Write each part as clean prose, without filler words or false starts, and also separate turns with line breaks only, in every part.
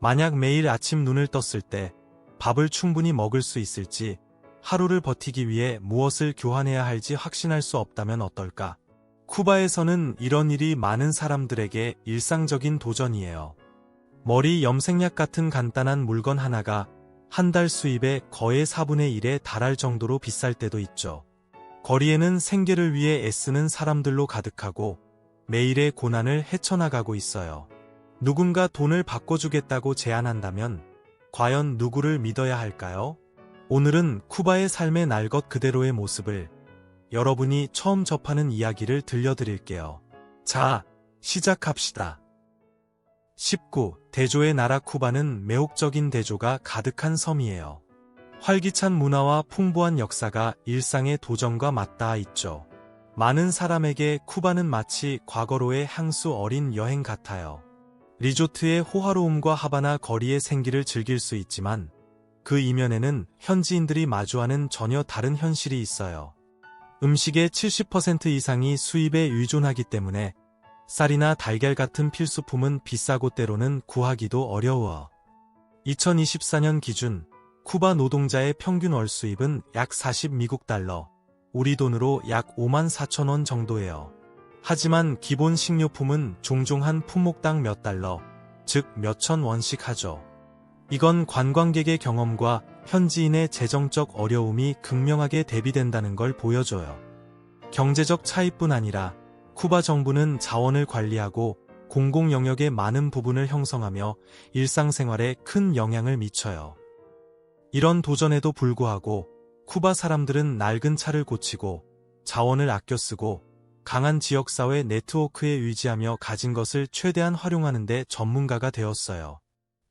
만약 매일 아침 눈을 떴을 때 밥을 충분히 먹을 수 있을지, 하루를 버티기 위해 무엇을 교환해야 할지 확신할 수 없다면 어떨까? 쿠바에서는 이런 일이 많은 사람들에게 일상적인 도전이에요. 머리 염색약 같은 간단한 물건 하나가 한 달 수입의 거의 4분의 1에 달할 정도로 비쌀 때도 있죠. 거리에는 생계를 위해 애쓰는 사람들로 가득하고 매일의 고난을 헤쳐나가고 있어요. 누군가 돈을 바꿔주겠다고 제안한다면 과연 누구를 믿어야 할까요? 오늘은 쿠바의 삶의 날 것 그대로의 모습을, 여러분이 처음 접하는 이야기를 들려드릴게요. 자, 시작합시다. 19. 대조의 나라. 쿠바는 매혹적인 대조가 가득한 섬이에요. 활기찬 문화와 풍부한 역사가 일상의 도전과 맞닿아 있죠. 많은 사람에게 쿠바는 마치 과거로의 향수 어린 여행 같아요. 리조트의 호화로움과 하바나 거리의 생기를 즐길 수 있지만 그 이면에는 현지인들이 마주하는 전혀 다른 현실이 있어요. 음식의 70% 이상이 수입에 의존하기 때문에 쌀이나 달걀 같은 필수품은 비싸고 때로는 구하기도 어려워. 2024년 기준 쿠바 노동자의 평균 월 수입은 약 40미국 달러, 우리 돈으로 약 54,000원 정도예요. 하지만 기본 식료품은 종종 한 품목당 몇 달러, 즉 몇천 원씩 하죠. 이건 관광객의 경험과 현지인의 재정적 어려움이 극명하게 대비된다는 걸 보여줘요. 경제적 차이뿐 아니라 쿠바 정부는 자원을 관리하고 공공 영역의 많은 부분을 형성하며 일상생활에 큰 영향을 미쳐요. 이런 도전에도 불구하고 쿠바 사람들은 낡은 차를 고치고 자원을 아껴 쓰고 강한 지역사회 네트워크에 의지하며 가진 것을 최대한 활용하는 데 전문가가 되었어요.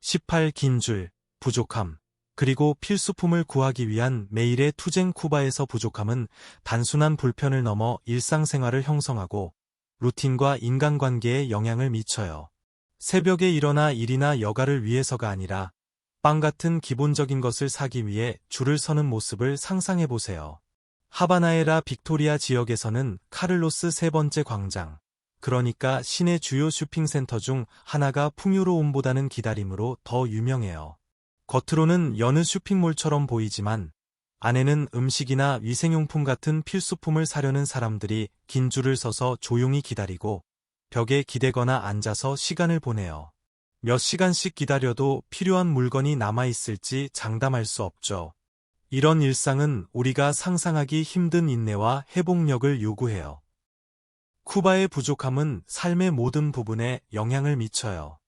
18. 긴 줄, 부족함, 그리고 필수품을 구하기 위한 매일의 투쟁. 쿠바에서 부족함은 단순한 불편을 넘어 일상생활을 형성하고 루틴과 인간관계에 영향을 미쳐요. 새벽에 일어나 일이나 여가를 위해서가 아니라 빵 같은 기본적인 것을 사기 위해 줄을 서는 모습을 상상해보세요. 하바나의 라 빅토리아 지역에서는 카를로스 세 번째 광장, 그러니까 시내 주요 쇼핑센터 중 하나가 풍요로움보다는 기다림으로 더 유명해요. 겉으로는 여느 쇼핑몰처럼 보이지만 안에는 음식이나 위생용품 같은 필수품을 사려는 사람들이 긴 줄을 서서 조용히 기다리고 벽에 기대거나 앉아서 시간을 보내요. 몇 시간씩 기다려도 필요한 물건이 남아있을지 장담할 수 없죠. 이런 일상은 우리가 상상하기 힘든 인내와 회복력을 요구해요. 쿠바의 부족함은 삶의 모든 부분에 영향을 미쳐요.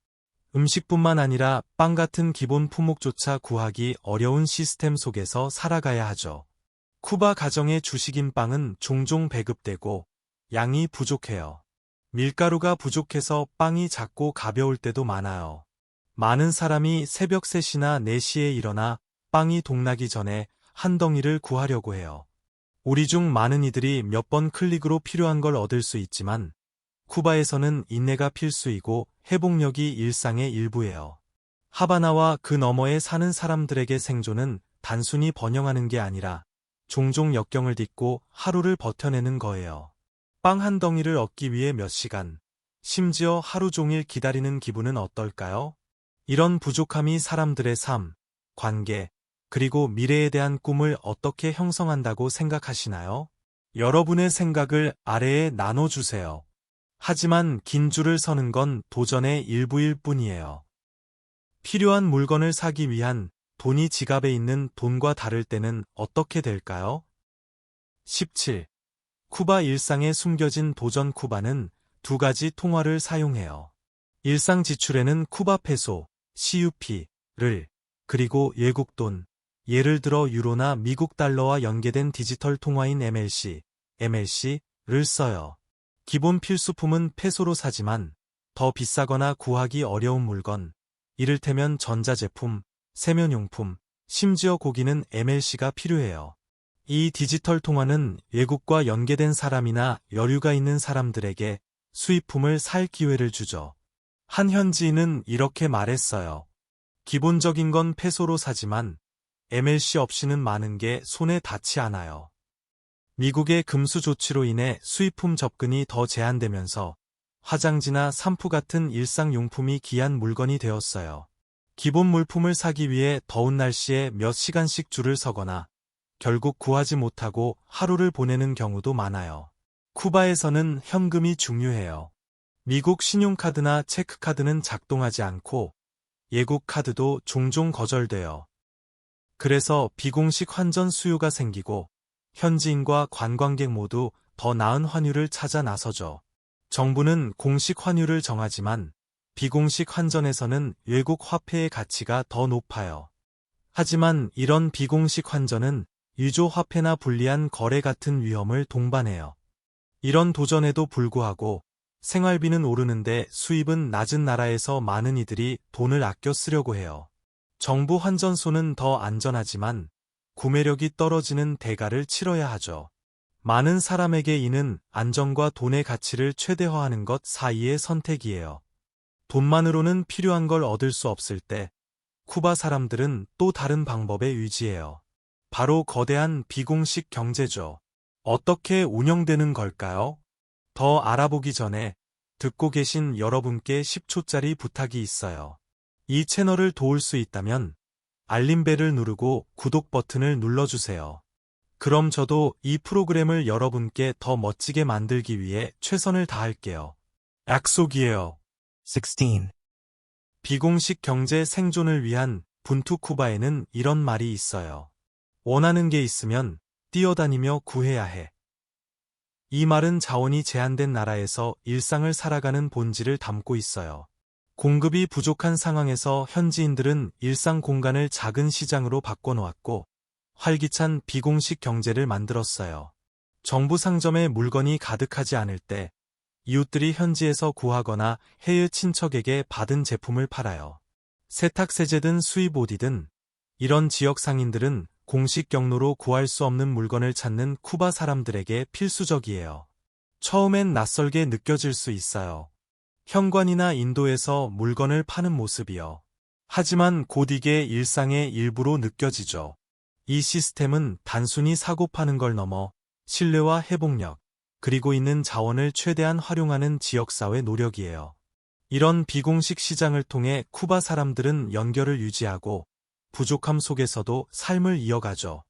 음식뿐만 아니라 빵 같은 기본 품목조차 구하기 어려운 시스템 속에서 살아가야 하죠. 쿠바 가정의 주식인 빵은 종종 배급되고 양이 부족해요. 밀가루가 부족해서 빵이 작고 가벼울 때도 많아요. 많은 사람이 새벽 3시나 4시에 일어나 빵이 동나기 전에 한 덩이를 구하려고 해요. 우리 중 많은 이들이 몇 번 클릭으로 필요한 걸 얻을 수 있지만 쿠바에서는 인내가 필수이고 회복력이 일상의 일부예요. 하바나와 그 너머에 사는 사람들에게 생존은 단순히 번영하는 게 아니라 종종 역경을 딛고 하루를 버텨내는 거예요. 빵 한 덩이를 얻기 위해 몇 시간, 심지어 하루 종일 기다리는 기분은 어떨까요? 이런 부족함이 사람들의 삶, 관계, 그리고 미래에 대한 꿈을 어떻게 형성한다고 생각하시나요? 여러분의 생각을 아래에 나눠주세요. 하지만 긴 줄을 서는 건 도전의 일부일 뿐이에요. 필요한 물건을 사기 위한 돈이 지갑에 있는 돈과 다를 때는 어떻게 될까요? 17. 쿠바 일상에 숨겨진 도전. 쿠바는 두 가지 통화를 사용해요. 일상 지출에는 쿠바 페소, CUP를, 그리고 외국 돈, 예를 들어 유로나 미국 달러와 연계된 디지털 통화인 MLC를 써요. 기본 필수품은 페소로 사지만 더 비싸거나 구하기 어려운 물건, 이를테면 전자제품, 세면용품, 심지어 고기는 MLC가 필요해요. 이 디지털 통화는 외국과 연계된 사람이나 여유가 있는 사람들에게 수입품을 살 기회를 주죠. 한 현지인은 이렇게 말했어요. 기본적인 건 페소로 사지만 MLC 없이는 많은 게 손에 닿지 않아요. 미국의 금수 조치로 인해 수입품 접근이 더 제한되면서 화장지나 샴푸 같은 일상용품이 귀한 물건이 되었어요. 기본 물품을 사기 위해 더운 날씨에 몇 시간씩 줄을 서거나 결국 구하지 못하고 하루를 보내는 경우도 많아요. 쿠바에서는 현금이 중요해요. 미국 신용카드나 체크카드는 작동하지 않고 예국 카드도 종종 거절돼요. 그래서 비공식 환전 수요가 생기고 현지인과 관광객 모두 더 나은 환율을 찾아 나서죠. 정부는 공식 환율을 정하지만 비공식 환전에서는 외국 화폐의 가치가 더 높아요. 하지만 이런 비공식 환전은 위조 화폐나 불리한 거래 같은 위험을 동반해요. 이런 도전에도 불구하고 생활비는 오르는데 수입은 낮은 나라에서 많은 이들이 돈을 아껴 쓰려고 해요. 정부 환전소는 더 안전하지만 구매력이 떨어지는 대가를 치러야 하죠. 많은 사람에게 이는 안정과 돈의 가치를 최대화하는 것 사이의 선택이에요. 돈만으로는 필요한 걸 얻을 수 없을 때 쿠바 사람들은 또 다른 방법에 의지해요. 바로 거대한 비공식 경제죠. 어떻게 운영되는 걸까요? 더 알아보기 전에 듣고 계신 여러분께 10초짜리 부탁이 있어요. 이 채널을 도울 수 있다면 알림벨을 누르고 구독 버튼을 눌러주세요. 그럼 저도 이 프로그램을 여러분께 더 멋지게 만들기 위해 최선을 다할게요. 약속이에요.
16.
비공식 경제 생존을 위한 분투 쿠바에는 이런 말이 있어요. 원하는 게 있으면 뛰어다니며 구해야 해. 이 말은 자원이 제한된 나라에서 일상을 살아가는 본질을 담고 있어요. 공급이 부족한 상황에서 현지인들은 일상 공간을 작은 시장으로 바꿔놓았고 활기찬 비공식 경제를 만들었어요. 정부 상점에 물건이 가득하지 않을 때 이웃들이 현지에서 구하거나 해외 친척에게 받은 제품을 팔아요. 세탁세제든 수입 옷이든 이런 지역 상인들은 공식 경로로 구할 수 없는 물건을 찾는 쿠바 사람들에게 필수적이에요. 처음엔 낯설게 느껴질 수 있어요. 현관이나 인도에서 물건을 파는 모습이요. 하지만 곧 이게 일상의 일부로 느껴지죠. 이 시스템은 단순히 사고 파는 걸 넘어 신뢰와 회복력, 그리고 있는 자원을 최대한 활용하는 지역사회 노력이에요. 이런 비공식 시장을 통해 쿠바 사람들은 연결을 유지하고 부족함 속에서도 삶을 이어가죠.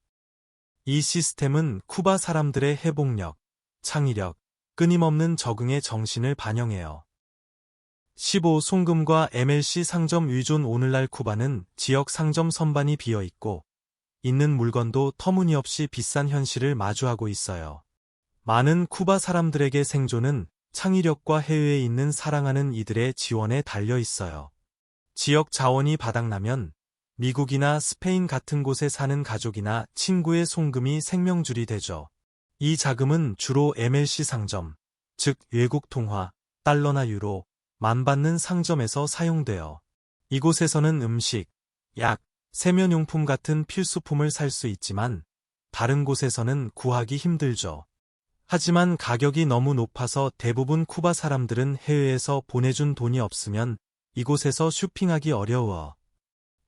이 시스템은 쿠바 사람들의 회복력, 창의력, 끊임없는 적응의 정신을 반영해요. 15. 송금과 MLC 상점 의존. 오늘날 쿠바는 지역 상점 선반이 비어있고 있는 물건도 터무니없이 비싼 현실을 마주하고 있어요. 많은 쿠바 사람들에게 생존은 창의력과 해외에 있는 사랑하는 이들의 지원에 달려 있어요. 지역 자원이 바닥나면 미국이나 스페인 같은 곳에 사는 가족이나 친구의 송금이 생명줄이 되죠. 이 자금은 주로 MLC 상점, 즉 외국 통화, 달러나 유로, 만 받는 상점에서 사용돼요. 이곳에서는 음식, 약, 세면용품 같은 필수품을 살 수 있지만 다른 곳에서는 구하기 힘들죠. 하지만 가격이 너무 높아서 대부분 쿠바 사람들은 해외에서 보내준 돈이 없으면 이곳에서 쇼핑하기 어려워.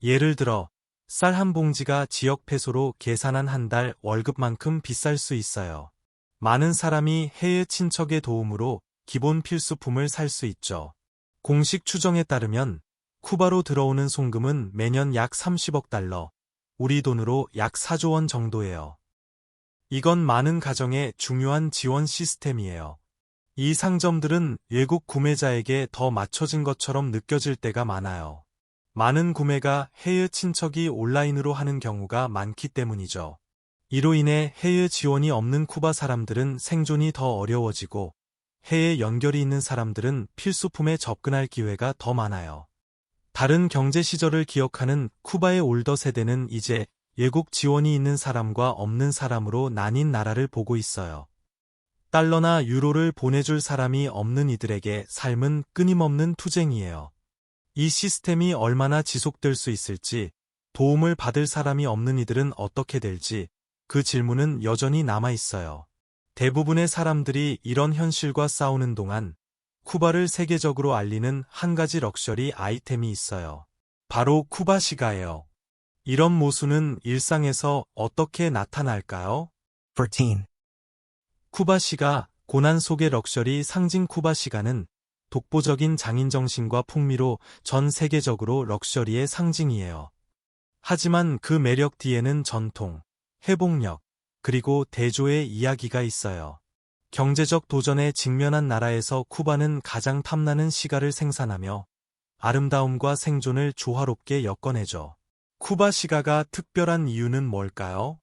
예를 들어 쌀 한 봉지가 지역 페소로 계산한 한 달 월급만큼 비쌀 수 있어요. 많은 사람이 해외 친척의 도움으로 기본 필수품을 살 수 있죠. 공식 추정에 따르면 쿠바로 들어오는 송금은 매년 약 30억 달러, 우리 돈으로 약 4조 원 정도예요. 이건 많은 가정의 중요한 지원 시스템이에요. 이 상점들은 외국 구매자에게 더 맞춰진 것처럼 느껴질 때가 많아요. 많은 구매가 해외 친척이 온라인으로 하는 경우가 많기 때문이죠. 이로 인해 해외 지원이 없는 쿠바 사람들은 생존이 더 어려워지고 해외 연결이 있는 사람들은 필수품에 접근할 기회가 더 많아요. 다른 경제 시절을 기억하는 쿠바의 올더 세대는 이제 외국 지원이 있는 사람과 없는 사람으로 나뉜 나라를 보고 있어요. 달러나 유로를 보내줄 사람이 없는 이들에게 삶은 끊임없는 투쟁이에요. 이 시스템이 얼마나 지속될 수 있을지, 도움을 받을 사람이 없는 이들은 어떻게 될지, 그 질문은 여전히 남아 있어요. 대부분의 사람들이 이런 현실과 싸우는 동안 쿠바를 세계적으로 알리는 한 가지 럭셔리 아이템이 있어요. 바로 쿠바 시가예요. 이런 모순은 일상에서 어떻게 나타날까요?
14.
쿠바 시가, 고난 속의 럭셔리 상징. 쿠바 시가는 독보적인 장인정신과 풍미로 전 세계적으로 럭셔리의 상징이에요. 하지만 그 매력 뒤에는 전통, 회복력, 그리고 대조의 이야기가 있어요. 경제적 도전에 직면한 나라에서 쿠바는 가장 탐나는 시가를 생산하며 아름다움과 생존을 조화롭게 엮어내죠. 쿠바 시가가 특별한 이유는 뭘까요?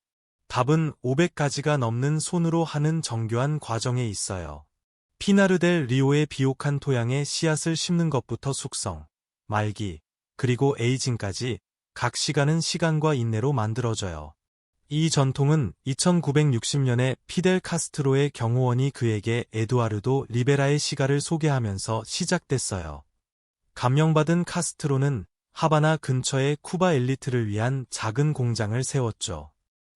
답은 500가지가 넘는 손으로 하는 정교한 과정에 있어요. 피나르델 리오의 비옥한 토양에 씨앗을 심는 것부터 숙성, 말기, 그리고 에이징까지 각 시가는 시간과 인내로 만들어져요. 이 전통은 2960년에 피델 카스트로의 경호원이 그에게 에두아르도 리베라의 시가를 소개하면서 시작됐어요. 감명받은 카스트로는 하바나 근처에 쿠바 엘리트를 위한 작은 공장을 세웠죠.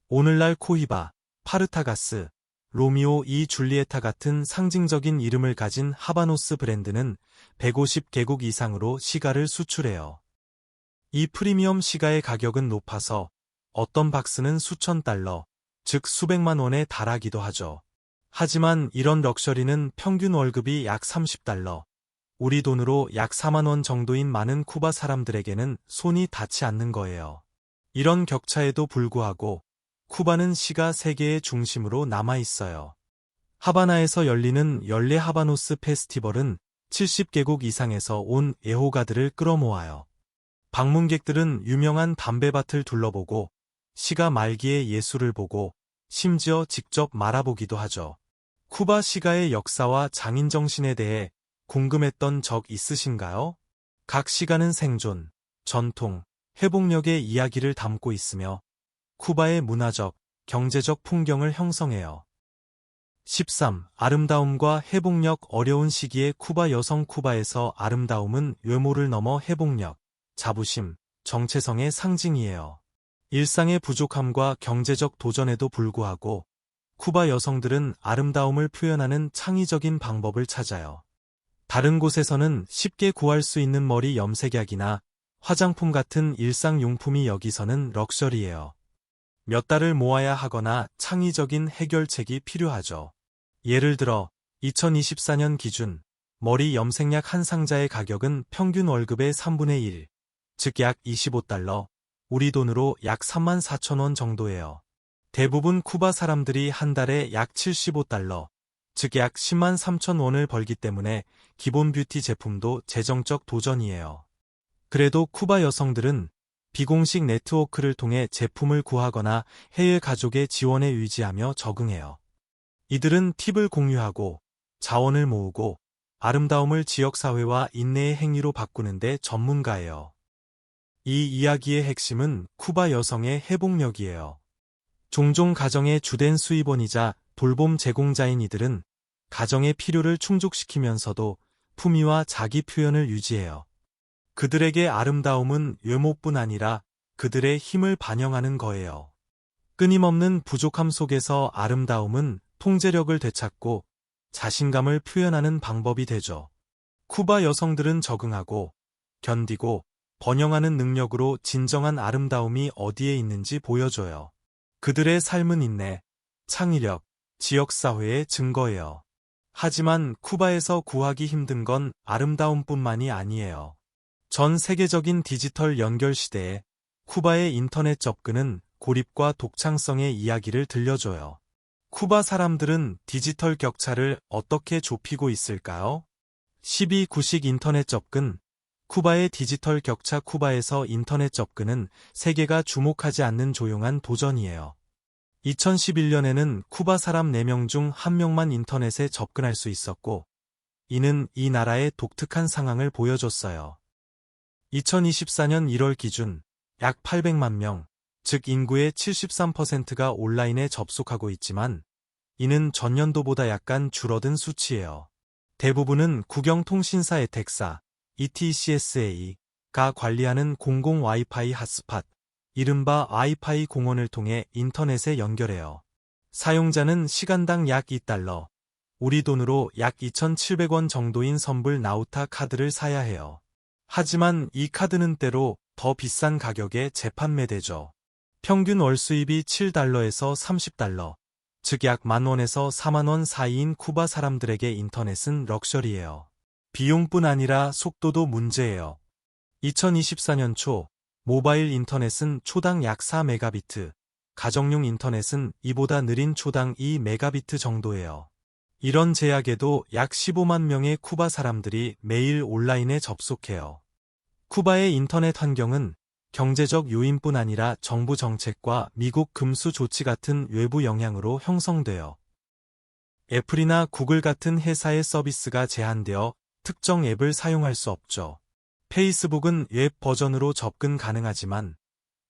오늘날 코히바, 파르타가스, 로미오 이 줄리에타 같은 상징적인 이름을 가진 하바노스 브랜드는 150개국 이상으로 시가를 수출해요. 이 프리미엄 시가의 가격은 높아서 어떤 박스는 수천 달러, 즉 수백만 원에 달하기도 하죠. 하지만 이런 럭셔리는 평균 월급이 약 30달러, 우리 돈으로 약 4만 원 정도인 많은 쿠바 사람들에게는 손이 닿지 않는 거예요. 이런 격차에도 불구하고 쿠바는 시가 세계의 중심으로 남아 있어요. 하바나에서 열리는 열레 하바노스 페스티벌은 70개국 이상에서 온 애호가들을 끌어모아요. 방문객들은 유명한 담배밭을 둘러보고 시가 말기의 예술을 보고 심지어 직접 말아보기도 하죠. 쿠바 시가의 역사와 장인정신에 대해 궁금했던 적 있으신가요? 각 시가는 생존, 전통, 회복력의 이야기를 담고 있으며 쿠바의 문화적, 경제적 풍경을 형성해요. 13. 아름다움과 회복력 어려운 시기의 쿠바 여성 쿠바에서 아름다움은 외모를 넘어 회복력, 자부심, 정체성의 상징이에요. 일상의 부족함과 경제적 도전에도 불구하고 쿠바 여성들은 아름다움을 표현하는 창의적인 방법을 찾아요. 다른 곳에서는 쉽게 구할 수 있는 머리 염색약이나 화장품 같은 일상용품이 여기서는 럭셔리예요. 몇 달을 모아야 하거나 창의적인 해결책이 필요하죠. 예를 들어 2024년 기준 머리 염색약 한 상자의 가격은 평균 월급의 3분의 1, 즉 약 25달러, 우리 돈으로 약 34,000원 정도예요. 대부분 쿠바 사람들이 한 달에 약 75달러, 즉 약 10만 3천 원을 벌기 때문에 기본 뷰티 제품도 재정적 도전이에요. 그래도 쿠바 여성들은 비공식 네트워크를 통해 제품을 구하거나 해외 가족의 지원에 의지하며 적응해요. 이들은 팁을 공유하고 자원을 모으고 아름다움을 지역사회와 인내의 행위로 바꾸는 데 전문가예요. 이 이야기의 핵심은 쿠바 여성의 회복력이에요. 종종 가정의 주된 수입원이자 돌봄 제공자인 이들은 가정의 필요를 충족시키면서도 품위와 자기 표현을 유지해요. 그들에게 아름다움은 외모뿐 아니라 그들의 힘을 반영하는 거예요. 끊임없는 부족함 속에서 아름다움은 통제력을 되찾고 자신감을 표현하는 방법이 되죠. 쿠바 여성들은 적응하고 견디고 번영하는 능력으로 진정한 아름다움이 어디에 있는지 보여줘요. 그들의 삶은 인내, 창의력, 지역사회의 증거예요. 하지만 쿠바에서 구하기 힘든 건 아름다움뿐만이 아니에요. 전 세계적인 디지털 연결 시대에 쿠바의 인터넷 접근은 고립과 독창성의 이야기를 들려줘요. 쿠바 사람들은 디지털 격차를 어떻게 좁히고 있을까요? 12구식 인터넷 접근. 쿠바의 디지털 격차. 쿠바에서 인터넷 접근은 세계가 주목하지 않는 조용한 도전이에요. 2011년에는 쿠바 사람 4명 중 1명만 인터넷에 접근할 수 있었고, 이는 이 나라의 독특한 상황을 보여줬어요. 2024년 1월 기준 약 800만 명, 즉 인구의 73%가 온라인에 접속하고 있지만 이는 전년도보다 약간 줄어든 수치예요. 대부분은 국영통신사 에텍사, ETCSA가 관리하는 공공 와이파이 핫스팟, 이른바 와이파이 공원을 통해 인터넷에 연결해요. 사용자는 시간당 약 2달러, 우리 돈으로 약 2,700원 정도인 선불 나우타 카드를 사야 해요. 하지만 이 카드는 때로 더 비싼 가격에 재판매되죠. 평균 월 수입이 7달러에서 30달러, 즉 약 10,000원에서 40,000원 사이인 쿠바 사람들에게 인터넷은 럭셔리예요. 비용뿐 아니라 속도도 문제예요. 2024년 초 모바일 인터넷은 초당 약 4메가비트, 가정용 인터넷은 이보다 느린 초당 2메가비트 정도예요. 이런 제약에도 약 15만 명의 쿠바 사람들이 매일 온라인에 접속해요. 쿠바의 인터넷 환경은 경제적 요인뿐 아니라 정부 정책과 미국 금수 조치 같은 외부 영향으로 형성돼요. 애플이나 구글 같은 회사의 서비스가 제한되어 특정 앱을 사용할 수 없죠. 페이스북은 웹 버전으로 접근 가능하지만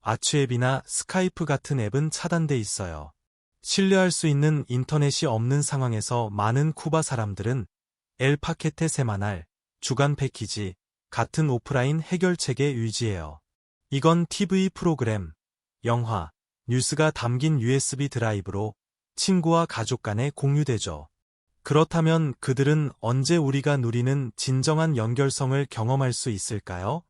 아취앱이나 스카이프 같은 앱은 차단돼 있어요. 신뢰할 수 있는 인터넷이 없는 상황에서 많은 쿠바 사람들은 엘 파케테 세마날, 주간 패키지 같은 오프라인 해결책에 유지해요. 이건 TV 프로그램, 영화, 뉴스가 담긴 USB 드라이브로 친구와 가족 간에 공유되죠. 그렇다면 그들은 언제 우리가 누리는 진정한 연결성을 경험할 수 있을까요?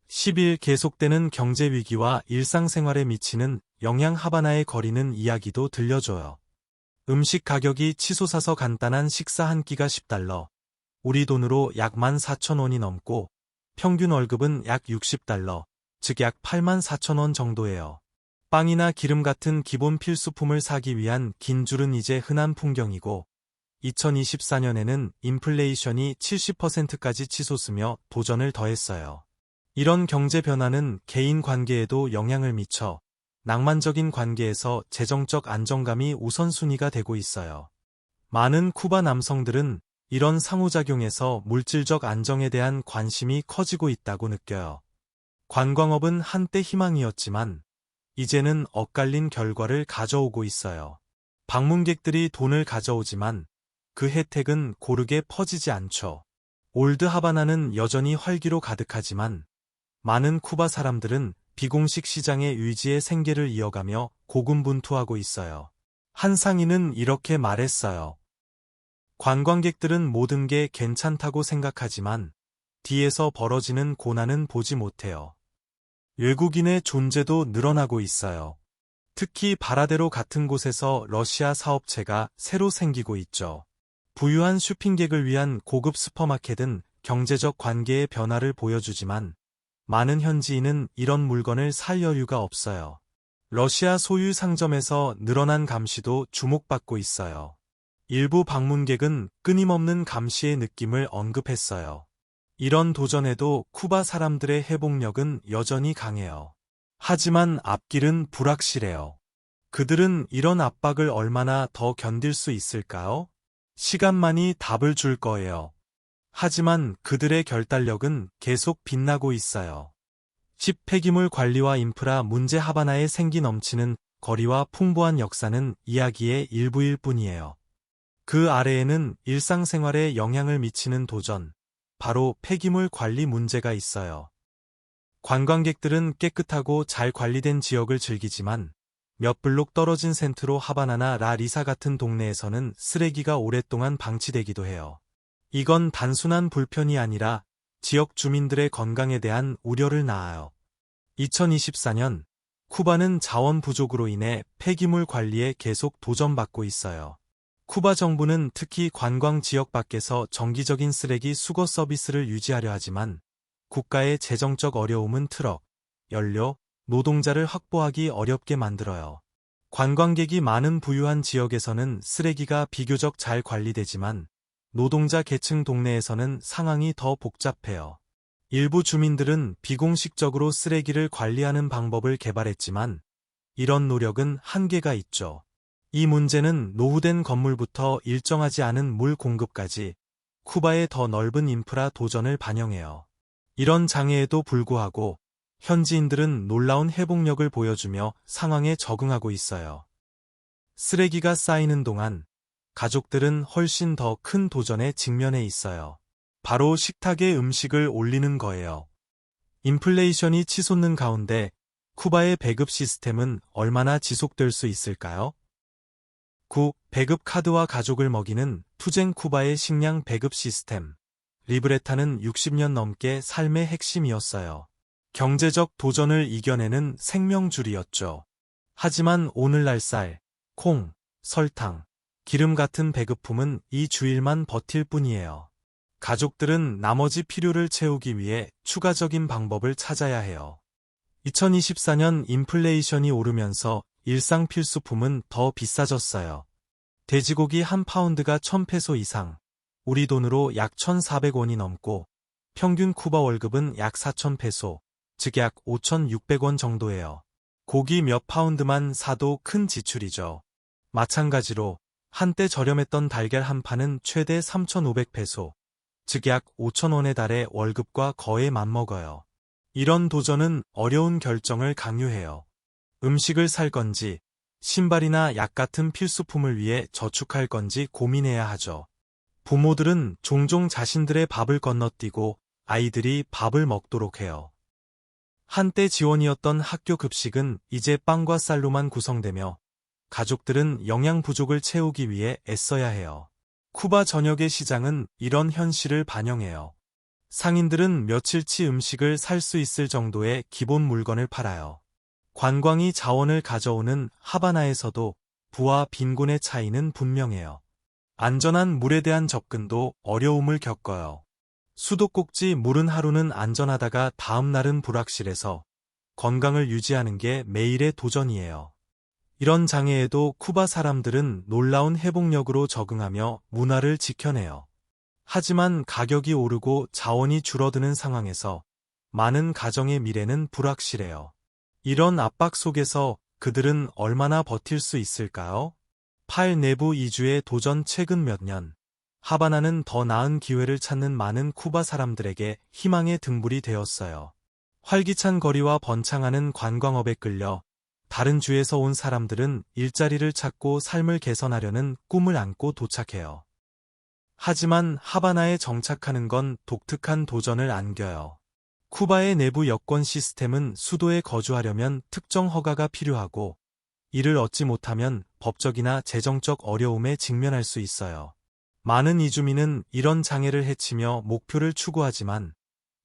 10일 계속되는 경제 위기와 일상생활에 미치는 영향. 하바나의 거리는 이야기도 들려줘요. 음식 가격이 치솟아서 간단한 식사 한 끼가 $10, 우리 돈으로 약 14,000원이 넘고 평균 월급은 약 $60, 즉 약 84,000원 정도예요. 빵이나 기름 같은 기본 필수품을 사기 위한 긴 줄은 이제 흔한 풍경이고 2024년에는 인플레이션이 70%까지 치솟으며 도전을 더했어요. 이런 경제 변화는 개인 관계에도 영향을 미쳐 낭만적인 관계에서 재정적 안정감이 우선순위가 되고 있어요. 많은 쿠바 남성들은 이런 상호작용에서 물질적 안정에 대한 관심이 커지고 있다고 느껴요. 관광업은 한때 희망이었지만 이제는 엇갈린 결과를 가져오고 있어요. 방문객들이 돈을 가져오지만 그 혜택은 고르게 퍼지지 않죠. 올드 하바나는 여전히 활기로 가득하지만 많은 쿠바 사람들은 비공식 시장의 의지의 생계를 이어가며 고군분투하고 있어요. 한 상인은 이렇게 말했어요. 관광객들은 모든 게 괜찮다고 생각하지만 뒤에서 벌어지는 고난은 보지 못해요. 외국인의 존재도 늘어나고 있어요. 특히 바라데로 같은 곳에서 러시아 사업체가 새로 생기고 있죠. 부유한 쇼핑객을 위한 고급 슈퍼마켓은 경제적 관계의 변화를 보여주지만 많은 현지인은 이런 물건을 살 여유가 없어요. 러시아 소유 상점에서 늘어난 감시도 주목받고 있어요. 일부 방문객은 끊임없는 감시의 느낌을 언급했어요. 이런 도전에도 쿠바 사람들의 회복력은 여전히 강해요. 하지만 앞길은 불확실해요. 그들은 이런 압박을 얼마나 더 견딜 수 있을까요? 시간만이 답을 줄 거예요. 하지만 그들의 결단력은 계속 빛나고 있어요. 10. 폐기물 관리와 인프라 문제. 하바나에 생기 넘치는 거리와 풍부한 역사는 이야기의 일부일 뿐이에요. 그 아래에는 일상생활에 영향을 미치는 도전, 바로 폐기물 관리 문제가 있어요. 관광객들은 깨끗하고 잘 관리된 지역을 즐기지만 몇 블록 떨어진 센트로 하바나나 라 리사 같은 동네에서는 쓰레기가 오랫동안 방치되기도 해요. 이건 단순한 불편이 아니라 지역 주민들의 건강에 대한 우려를 낳아요. 2024년 쿠바는 자원 부족으로 인해 폐기물 관리에 계속 도전받고 있어요. 쿠바 정부는 특히 관광 지역 밖에서 정기적인 쓰레기 수거 서비스를 유지하려 하지만 국가의 재정적 어려움은 트럭, 연료, 노동자를 확보하기 어렵게 만들어요. 관광객이 많은 부유한 지역에서는 쓰레기가 비교적 잘 관리되지만 노동자 계층 동네에서는 상황이 더 복잡해요. 일부 주민들은 비공식적으로 쓰레기를 관리하는 방법을 개발했지만 이런 노력은 한계가 있죠. 이 문제는 노후된 건물부터 일정하지 않은 물 공급까지 쿠바의 더 넓은 인프라 도전을 반영해요. 이런 장애에도 불구하고 현지인들은 놀라운 회복력을 보여주며 상황에 적응하고 있어요. 쓰레기가 쌓이는 동안 가족들은 훨씬 더 큰 도전에 직면해 있어요. 바로 식탁에 음식을 올리는 거예요. 인플레이션이 치솟는 가운데 쿠바의 배급 시스템은 얼마나 지속될 수 있을까요? 9. 배급 카드와 가족을 먹이는 투쟁. 쿠바의 식량 배급 시스템. 리브레타는 60년 넘게 삶의 핵심이었어요. 경제적 도전을 이겨내는 생명줄이었죠. 하지만 오늘날 쌀, 콩, 설탕, 기름 같은 배급품은 이 주일만 버틸 뿐이에요. 가족들은 나머지 필요를 채우기 위해 추가적인 방법을 찾아야 해요. 2024년 인플레이션이 오르면서 일상 필수품은 더 비싸졌어요. 돼지고기 한 파운드가 1,000페소 이상, 우리 돈으로 약 1,400원이 넘고 평균 쿠바 월급은 약 4,000페소, 즉 약 5,600원 정도예요. 고기 몇 파운드만 사도 큰 지출이죠. 마찬가지로 한때 저렴했던 달걀 한 판은 최대 3,500페소, 즉 약 5,000원에 달해 월급과 거의 맞먹어요. 이런 도전은 어려운 결정을 강요해요. 음식을 살 건지, 신발이나 약 같은 필수품을 위해 저축할 건지 고민해야 하죠. 부모들은 종종 자신들의 밥을 건너뛰고 아이들이 밥을 먹도록 해요. 한때 지원이었던 학교 급식은 이제 빵과 쌀로만 구성되며 가족들은 영양 부족을 채우기 위해 애써야 해요. 쿠바 전역의 시장은 이런 현실을 반영해요. 상인들은 며칠치 음식을 살 수 있을 정도의 기본 물건을 팔아요. 관광이 자원을 가져오는 하바나에서도 부와 빈곤의 차이는 분명해요. 안전한 물에 대한 접근도 어려움을 겪어요. 수도꼭지 물은 하루는 안전하다가 다음 날은 불확실해서 건강을 유지하는 게 매일의 도전이에요. 이런 장애에도 쿠바 사람들은 놀라운 회복력으로 적응하며 문화를 지켜내요. 하지만 가격이 오르고 자원이 줄어드는 상황에서 많은 가정의 미래는 불확실해요. 이런 압박 속에서 그들은 얼마나 버틸 수 있을까요? 파일 내부 이주의 도전. 최근 몇 년, 하바나는 더 나은 기회를 찾는 많은 쿠바 사람들에게 희망의 등불이 되었어요. 활기찬 거리와 번창하는 관광업에 끌려 다른 주에서 온 사람들은 일자리를 찾고 삶을 개선하려는 꿈을 안고 도착해요. 하지만 하바나에 정착하는 건 독특한 도전을 안겨요. 쿠바의 내부 여권 시스템은 수도에 거주하려면 특정 허가가 필요하고 이를 얻지 못하면 법적이나 재정적 어려움에 직면할 수 있어요. 많은 이주민은 이런 장애를 헤치며 목표를 추구하지만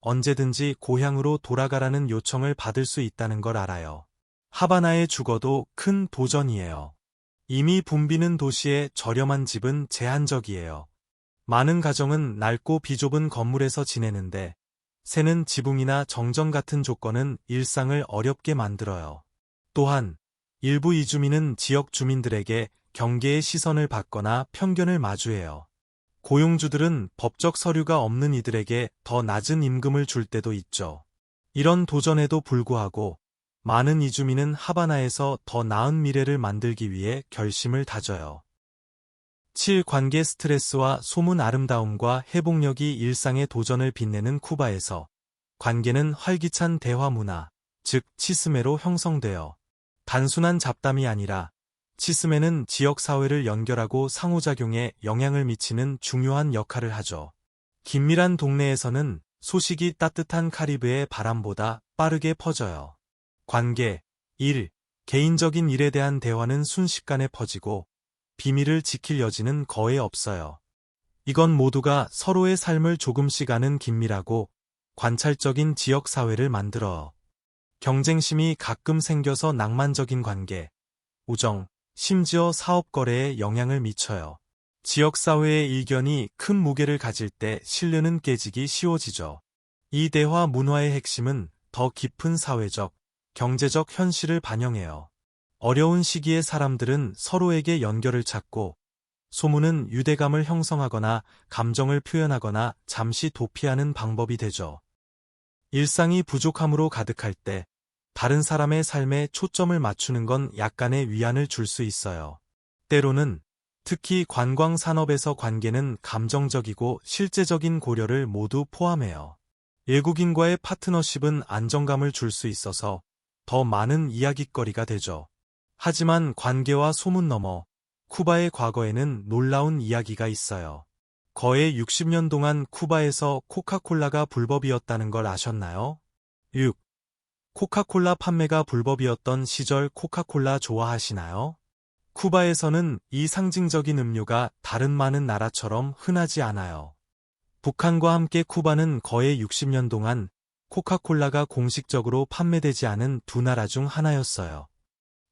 언제든지 고향으로 돌아가라는 요청을 받을 수 있다는 걸 알아요. 하바나에 죽어도 큰 도전이에요. 이미 붐비는 도시에 저렴한 집은 제한적이에요. 많은 가정은 낡고 비좁은 건물에서 지내는데 새는 지붕이나 정전 같은 조건은 일상을 어렵게 만들어요. 또한 일부 이주민은 지역 주민들에게 경계의 시선을 받거나 편견을 마주해요. 고용주들은 법적 서류가 없는 이들에게 더 낮은 임금을 줄 때도 있죠. 이런 도전에도 불구하고 많은 이주민은 하바나에서 더 나은 미래를 만들기 위해 결심을 다져요. 7. 관계 스트레스와 소문 아름다움과 회복력이 일상의 도전을 빛내는 쿠바에서 관계는 활기찬 대화 문화, 즉 치스메로 형성되어 단순한 잡담이 아니라 치스메는 지역사회를 연결하고 상호작용에 영향을 미치는 중요한 역할을 하죠. 긴밀한 동네에서는 소식이 따뜻한 카리브의 바람보다 빠르게 퍼져요. 관계, 일, 개인적인 일에 대한 대화는 순식간에 퍼지고 비밀을 지킬 여지는 거의 없어요. 이건 모두가 서로의 삶을 조금씩 아는 긴밀하고 관찰적인 지역사회를 만들어 경쟁심이 가끔 생겨서 낭만적인 관계, 우정, 심지어 사업 거래에 영향을 미쳐요. 지역사회의 이견이 큰 무게를 가질 때 신뢰는 깨지기 쉬워지죠. 이 대화 문화의 핵심은 더 깊은 사회적, 경제적 현실을 반영해요. 어려운 시기에 사람들은 서로에게 연결을 찾고 소문은 유대감을 형성하거나 감정을 표현하거나 잠시 도피하는 방법이 되죠. 일상이 부족함으로 가득할 때 다른 사람의 삶에 초점을 맞추는 건 약간의 위안을 줄 수 있어요. 때로는 특히 관광 산업에서 관계는 감정적이고 실제적인 고려를 모두 포함해요. 외국인과의 파트너십은 안정감을 줄 수 있어서 더 많은 이야깃거리가 되죠. 하지만 관계와 소문 너머 쿠바의 과거에는 놀라운 이야기가 있어요. 거의 60년 동안 쿠바에서 코카콜라가 불법이었다는 걸 아셨나요? 6. 코카콜라 판매가 불법이었던 시절 코카콜라 좋아하시나요? 쿠바에서는 이 상징적인 음료가 다른 많은 나라처럼 흔하지 않아요. 북한과 함께 쿠바는 거의 60년 동안 코카콜라가 공식적으로 판매되지 않은 두 나라 중 하나였어요.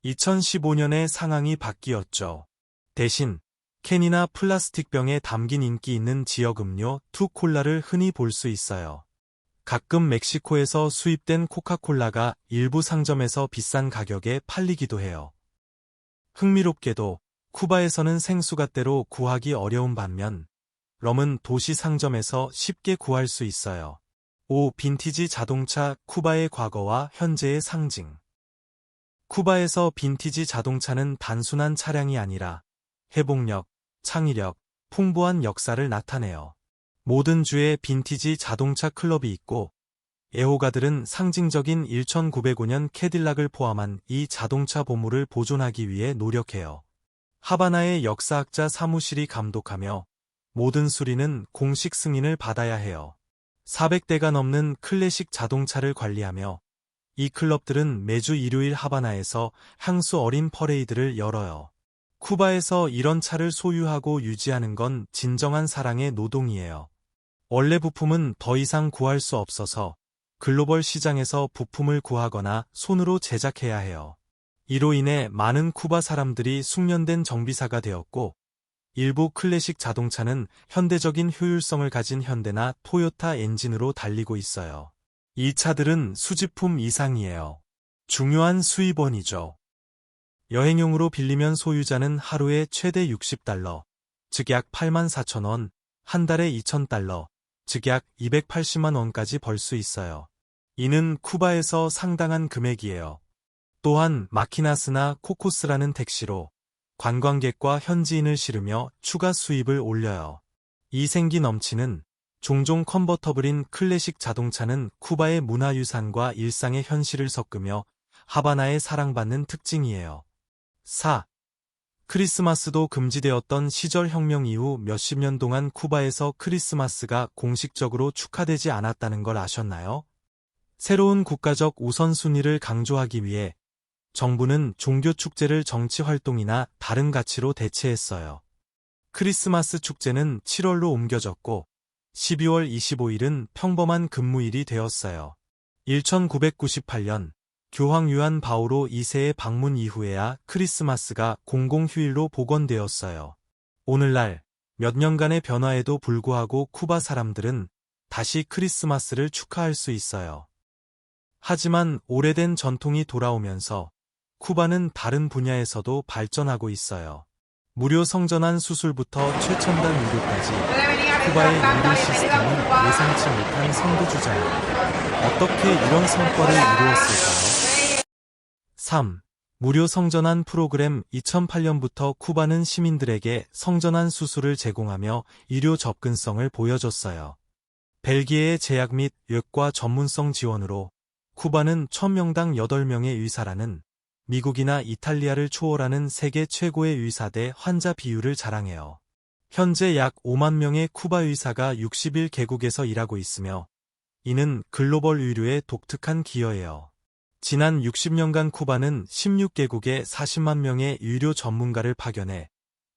2015년에 상황이 바뀌었죠. 대신 캔이나 플라스틱 병에 담긴 인기 있는 지역 음료 투콜라를 흔히 볼 수 있어요. 가끔 멕시코에서 수입된 코카콜라가 일부 상점에서 비싼 가격에 팔리기도 해요. 흥미롭게도 쿠바에서는 생수가 때로 구하기 어려운 반면 럼은 도시 상점에서 쉽게 구할 수 있어요. 5. 빈티지 자동차 쿠바의 과거와 현재의 상징. 쿠바에서 빈티지 자동차는 단순한 차량이 아니라 회복력, 창의력, 풍부한 역사를 나타내요. 모든 주에 빈티지 자동차 클럽이 있고 애호가들은 상징적인 1905년 캐딜락을 포함한 이 자동차 보물을 보존하기 위해 노력해요. 하바나의 역사학자 사무실이 감독하며 모든 수리는 공식 승인을 받아야 해요. 400대가 넘는 클래식 자동차를 관리하며 이 클럽들은 매주 일요일 하바나에서 향수 어린 퍼레이드를 열어요. 쿠바에서 이런 차를 소유하고 유지하는 건 진정한 사랑의 노동이에요. 원래 부품은 더 이상 구할 수 없어서 글로벌 시장에서 부품을 구하거나 손으로 제작해야 해요. 이로 인해 많은 쿠바 사람들이 숙련된 정비사가 되었고 일부 클래식 자동차는 현대적인 효율성을 가진 현대나 토요타 엔진으로 달리고 있어요. 이 차들은 수집품 이상이에요. 중요한 수입원이죠. 여행용으로 빌리면 소유자는 하루에 최대 $60, 즉 약 84,000원, 한 달에 $2,000, 즉 약 280만 원까지 벌 수 있어요. 이는 쿠바에서 상당한 금액이에요. 또한 마키나스나 코코스라는 택시로 관광객과 현지인을 실으며 추가 수입을 올려요. 이 생기 넘치는 종종 컨버터블인 클래식 자동차는 쿠바의 문화유산과 일상의 현실을 섞으며 하바나에 사랑받는 특징이에요. 4. 크리스마스도 금지되었던 시절 혁명 이후 몇십 년 동안 쿠바에서 크리스마스가 공식적으로 축하되지 않았다는 걸 아셨나요? 새로운 국가적 우선순위를 강조하기 위해 정부는 종교 축제를 정치 활동이나 다른 가치로 대체했어요. 크리스마스 축제는 7월로 옮겨졌고 12월 25일은 평범한 근무일이 되었어요. 1998년 교황 요한 바오로 2세의 방문 이후에야 크리스마스가 공공휴일로 복원되었어요. 오늘날 몇 년간의 변화에도 불구하고 쿠바 사람들은 다시 크리스마스를 축하할 수 있어요. 하지만 오래된 전통이 돌아오면서 쿠바는 다른 분야에서도 발전하고 있어요. 무료 성전환 수술부터 최첨단 의료까지 쿠바의 의료 시스템은 예상치 못한 선두주자입니다. 어떻게 이런 성과를 이루었을까요? 3. 무료 성전환 프로그램 2008년부터 쿠바는 시민들에게 성전환 수술을 제공하며 의료 접근성을 보여줬어요. 벨기에의 제약 및 외과 전문성 지원으로 쿠바는 1000명당 8명의 의사라는 미국이나 이탈리아를 초월하는 세계 최고의 의사대 환자 비율을 자랑해요. 현재 약 5만 명의 쿠바 의사가 61개국에서 일하고 있으며 이는 글로벌 의료의 독특한 기여예요. 지난 60년간 쿠바는 16개국에 40만 명의 의료 전문가를 파견해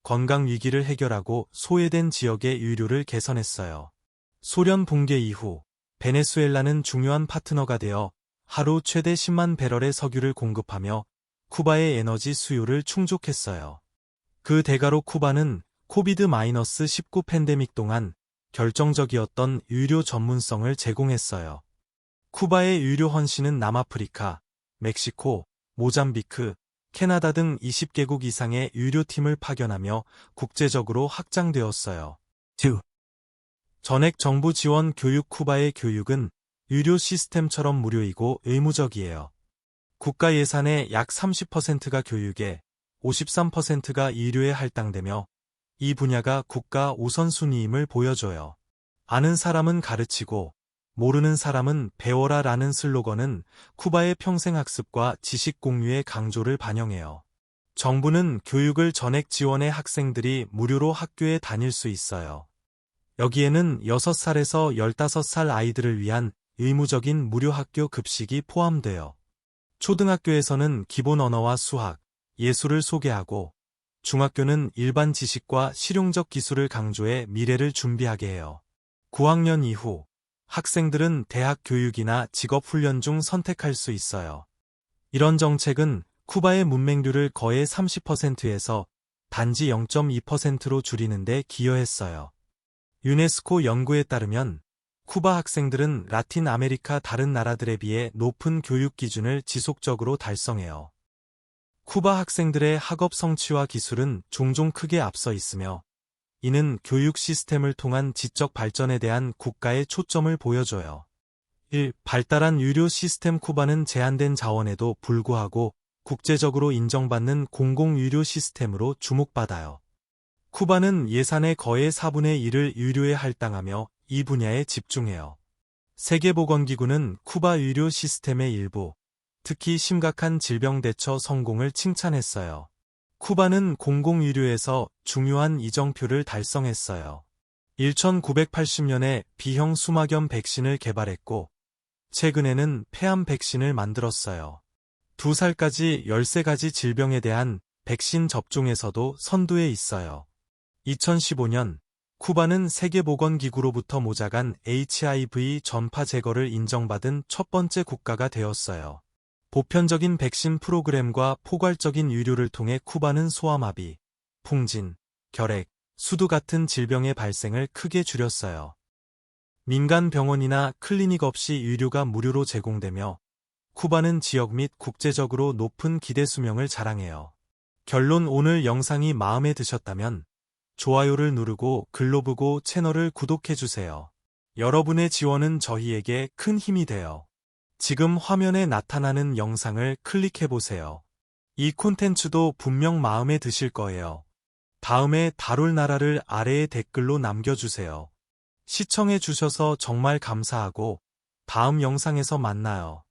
건강 위기를 해결하고 소외된 지역의 의료를 개선했어요. 소련 붕괴 이후 베네수엘라는 중요한 파트너가 되어 하루 최대 10만 배럴의 석유를 공급하며 쿠바의 에너지 수요를 충족했어요. 그 대가로 쿠바는 코비드-19 팬데믹 동안 결정적이었던 의료 전문성을 제공했어요. 쿠바의 의료 헌신은 남아프리카, 멕시코, 모잠비크, 캐나다 등 20개국 이상의 의료팀을 파견하며 국제적으로 확장되었어요. 2. 전액 정부 지원 교육. 쿠바의 교육은 의료 시스템처럼 무료이고 의무적이에요. 국가 예산의 약 30%가 교육에, 53%가 의료에 할당되며 이 분야가 국가 우선순위임을 보여줘요. 아는 사람은 가르치고 모르는 사람은 배워라 라는 슬로건은 쿠바의 평생학습과 지식 공유의 강조를 반영해요. 정부는 교육을 전액 지원해 학생들이 무료로 학교에 다닐 수 있어요. 여기에는 6살에서 15살 아이들을 위한 의무적인 무료 학교 급식이 포함돼요. 초등학교에서는 기본 언어와 수학, 예술을 소개하고 중학교는 일반 지식과 실용적 기술을 강조해 미래를 준비하게 해요. 9학년 이후 학생들은 대학 교육이나 직업 훈련 중 선택할 수 있어요. 이런 정책은 쿠바의 문맹률을 거의 30%에서 단지 0.2%로 줄이는 데 기여했어요. 유네스코 연구에 따르면 쿠바 학생들은 라틴 아메리카 다른 나라들에 비해 높은 교육 기준을 지속적으로 달성해요. 쿠바 학생들의 학업 성취와 기술은 종종 크게 앞서 있으며 이는 교육 시스템을 통한 지적 발전에 대한 국가의 초점을 보여줘요. 1. 발달한 유료 시스템. 쿠바는 제한된 자원에도 불구하고 국제적으로 인정받는 공공유료 시스템으로 주목받아요. 쿠바는 예산의 거의 4분의 1을 유료에 할당하며 이 분야에 집중해요. 세계보건기구는 쿠바 유료 시스템의 일부, 특히 심각한 질병 대처 성공을 칭찬했어요. 쿠바는 공공유료에서 중요한 이정표를 달성했어요. 1980년에 B형 수막염 백신을 개발했고, 최근에는 폐암 백신을 만들었어요. 2살까지 13가지 질병에 대한 백신 접종에서도 선두에 있어요. 2015년, 쿠바는 세계보건기구로부터 모자간 HIV 전파 제거를 인정받은 첫 번째 국가가 되었어요. 보편적인 백신 프로그램과 포괄적인 유료를 통해 쿠바는 소아마비, 풍진, 결핵, 수두 같은 질병의 발생을 크게 줄였어요. 민간 병원이나 클리닉 없이 유료가 무료로 제공되며 쿠바는 지역 및 국제적으로 높은 기대 수명을 자랑해요. 결론. 오늘 영상이 마음에 드셨다면 좋아요를 누르고 글로 보고 채널을 구독해주세요. 여러분의 지원은 저희에게 큰 힘이 돼요. 지금 화면에 나타나는 영상을 클릭해보세요. 이 콘텐츠도 분명 마음에 드실 거예요. 다음에 다룰 나라를 아래에 댓글로 남겨주세요. 시청해주셔서 정말 감사하고 다음 영상에서 만나요.